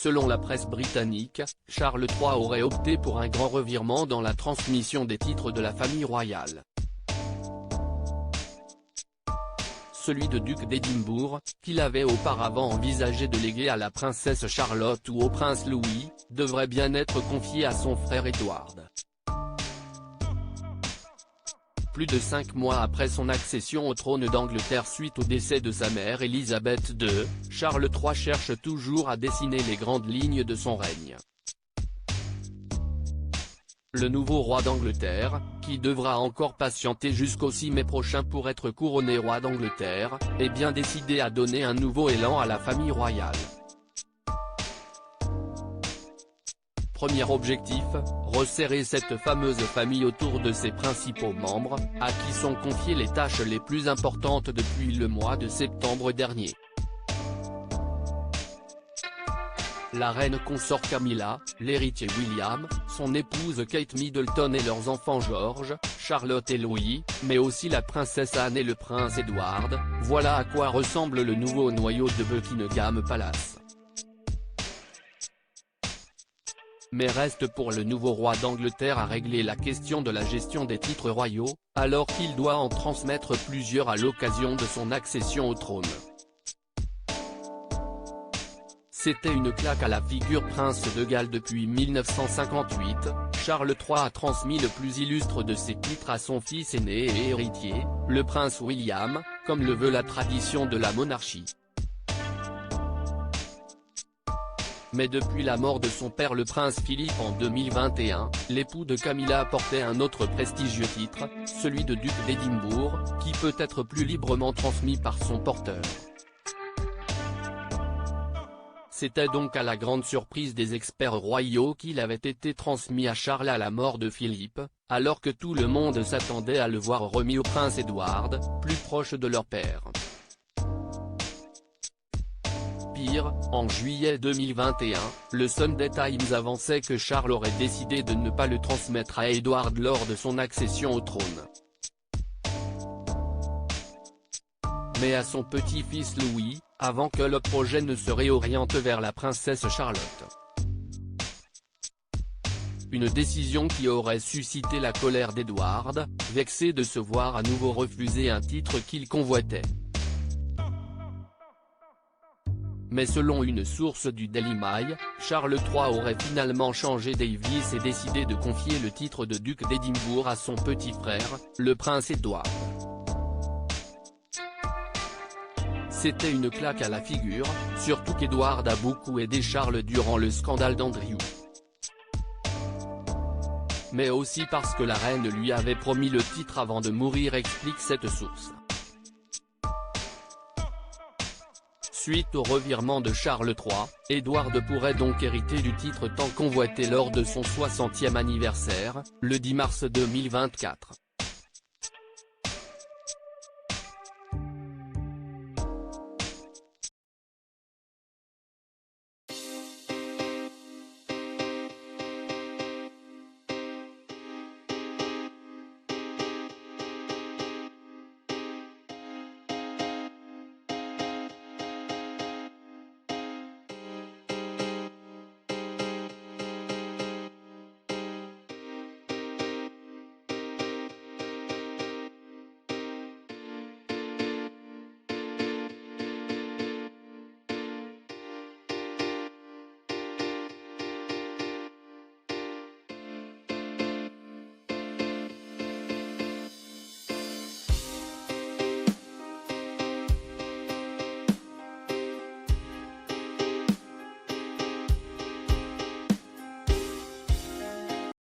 Selon la presse britannique, Charles III aurait opté pour un grand revirement dans la transmission des titres de la famille royale. Celui de duc d'Édimbourg, qu'il avait auparavant envisagé de léguer à la princesse Charlotte ou au prince Louis, devrait bien être confié à son frère Édouard. Plus de 5 mois après son accession au trône d'Angleterre suite au décès de sa mère Élisabeth II, Charles III cherche toujours à dessiner les grandes lignes de son règne. Le nouveau roi d'Angleterre, qui devra encore patienter jusqu'au 6 mai prochain pour être couronné roi d'Angleterre, est bien décidé à donner un nouveau élan à la famille royale. Premier objectif, resserrer cette fameuse famille autour de ses principaux membres, à qui sont confiées les tâches les plus importantes depuis le mois de septembre dernier. La reine consort Camilla, l'héritier William, son épouse Kate Middleton et leurs enfants George, Charlotte et Louis, mais aussi la princesse Anne et le prince Edward, voilà à quoi ressemble le nouveau noyau de Buckingham Palace. Mais reste pour le nouveau roi d'Angleterre à régler la question de la gestion des titres royaux, alors qu'il doit en transmettre plusieurs à l'occasion de son accession au trône. C'était une claque à la figure prince de Galles depuis 1958, Charles III a transmis le plus illustre de ses titres à son fils aîné et héritier, le prince William, comme le veut la tradition de la monarchie. Mais depuis la mort de son père le prince Philippe en 2021, l'époux de Camilla portait un autre prestigieux titre, celui de duc d'Édimbourg, qui peut être plus librement transmis par son porteur. C'était donc à la grande surprise des experts royaux qu'il avait été transmis à Charles à la mort de Philippe, alors que tout le monde s'attendait à le voir remis au prince Édouard, plus proche de leur père. Pire, en juillet 2021, le Sunday Times avançait que Charles aurait décidé de ne pas le transmettre à Édouard lors de son accession au trône, mais à son petit-fils Louis, avant que le projet ne se réoriente vers la princesse Charlotte. Une décision qui aurait suscité la colère d'Édouard, vexé de se voir à nouveau refuser un titre qu'il convoitait. Mais selon une source du Daily Mail, Charles III aurait finalement changé d'avis et décidé de confier le titre de duc d'Édimbourg à son petit frère, le prince Édouard. C'était une claque à la figure, surtout qu'Édouard a beaucoup aidé Charles durant le scandale d'Andrew. Mais aussi parce que la reine lui avait promis le titre avant de mourir, explique cette source. Suite au revirement de Charles III, Édouard pourrait donc hériter du titre tant convoité lors de son 60e anniversaire, le 10 mars 2024.